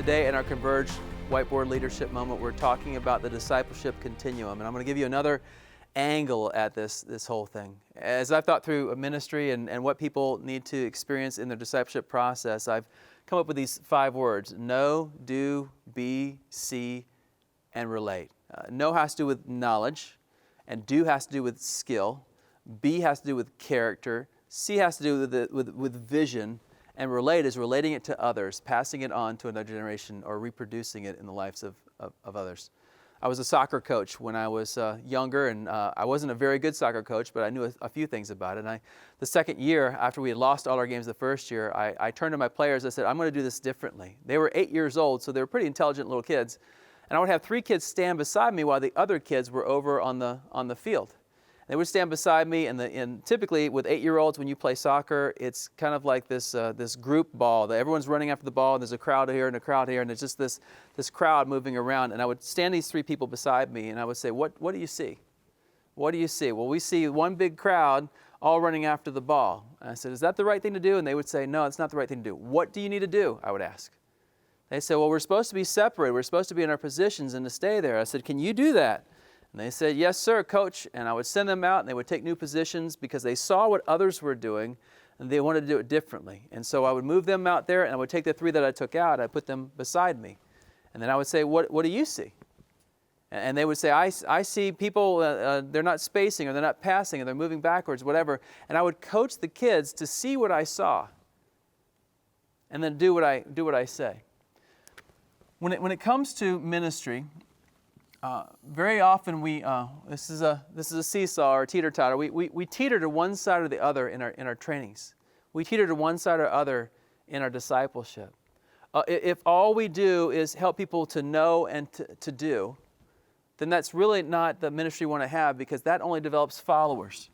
Today in our Converge Whiteboard Leadership Moment, we're talking about the discipleship continuum, and I'm going to give you another angle at this whole thing. As I've thought through a ministry and what people need to experience in their discipleship process, I've come up with these 5 words: know, do, be, see, and relate. Know has to do with knowledge, and do has to do with skill, be has to do with character, see has to do with vision, and relate is relating it to others, passing it on to another generation, or reproducing it in the lives of others. I was a soccer coach when I was younger, and I wasn't a very good soccer coach, but I knew a few things about it. The second year, after we had lost all our games the first year, I turned to my players. I said, I'm going to do this differently. They were 8 years old, so they were pretty intelligent little kids. And I would have 3 kids stand beside me while the other kids were over on the field. They would stand beside me, and typically with 8-year-olds, when you play soccer, it's kind of like this group ball that everyone's running after the ball, and there's a crowd here and a crowd here, and there's just this crowd moving around. And I would stand these 3 people beside me, and I would say, what do you see? What do you see? Well, we see one big crowd all running after the ball. And I said, is that the right thing to do? And they would say, no, it's not the right thing to do. What do you need to do? I would ask. They said, well, we're supposed to be separated. We're supposed to be in our positions and to stay there. I said, can you do that? And they said, yes, sir, coach. And I would send them out, and they would take new positions because they saw what others were doing, and they wanted to do it differently. And so I would move them out there, and I would take the 3 that I took out, I'd put them beside me. And then I would say, what do you see? And they would say, I see people, they're not spacing, or they're not passing, or they're moving backwards, whatever. And I would coach the kids to see what I saw and then do what I say. When it comes to ministry, very often this is a seesaw or teeter-totter. We teeter to one side or the other in our trainings. We teeter to one side or other in our discipleship. If all we do is help people to know and to do, then that's really not the ministry we want to have, because that only develops followers.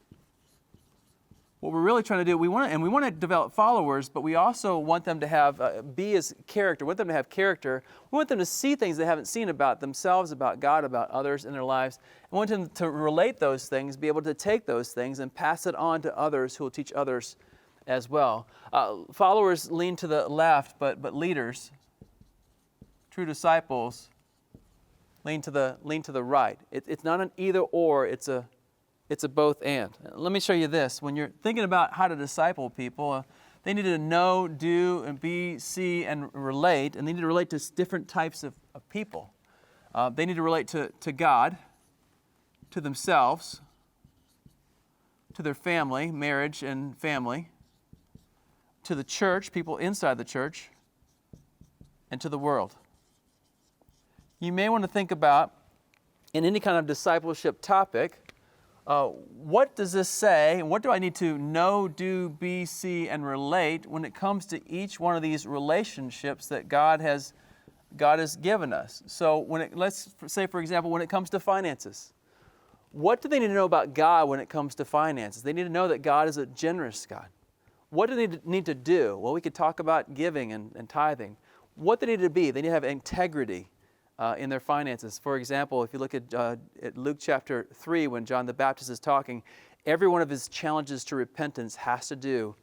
What we're really trying to do, we want to develop followers, but we also want them to have be as character. We want them to have character. We want them to see things they haven't seen about themselves, about God, about others in their lives. We want them to relate those things, be able to take those things and pass it on to others who will teach others as well. Followers lean to the left, but leaders, true disciples, lean to the right. It's not an either or. It's a both and. Let me show you this. When you're thinking about how to disciple people, they need to know, do, and be, see, and relate. And they need to relate to different types of people. They need to relate to God, to themselves, to their family, marriage and family, to the church, people inside the church, and to the world. You may want to think about, in any kind of discipleship topic, what does this say, and what do I need to know, do, be, see, and relate when it comes to each one of these relationships that God has given us? So let's say, for example, when it comes to finances, what do they need to know about God when it comes to finances? They need to know that God is a generous God. What do they need to do? Well, we could talk about giving and tithing. What do they need to be? They need to have integrity in their finances. For example, if you look at Luke chapter 3, when John the Baptist is talking, every one of his challenges to repentance has to do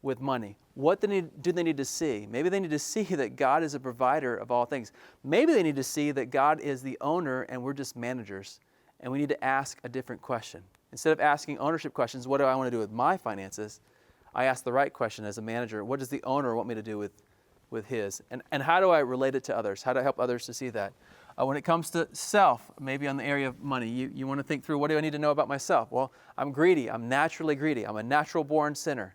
with money. What do they need to see? Maybe they need to see that God is a provider of all things. Maybe they need to see that God is the owner and we're just managers, and we need to ask a different question. Instead of asking ownership questions, what do I want to do with my finances? I ask the right question as a manager: what does the owner want me to do with his? And how do I relate it to others? How do I help others to see that? When it comes to self, maybe on the area of money, you want to think through, what do I need to know about myself? Well, I'm greedy. I'm naturally greedy. I'm a natural born sinner.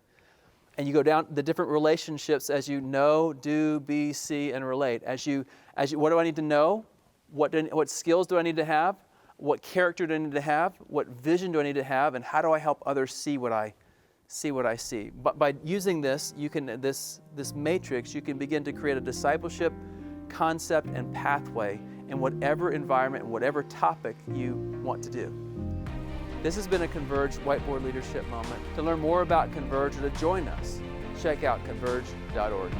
And you go down the different relationships as you know, do, be, see, and relate. As you, what do I need to know? What skills do I need to have? What character do I need to have? What vision do I need to have? And how do I help others see what I see? But by using this, this matrix, you can begin to create a discipleship concept and pathway in whatever environment and whatever topic you want to do. This has been a Converge Whiteboard Leadership Moment. To learn more about Converge or to join us, check out converge.org.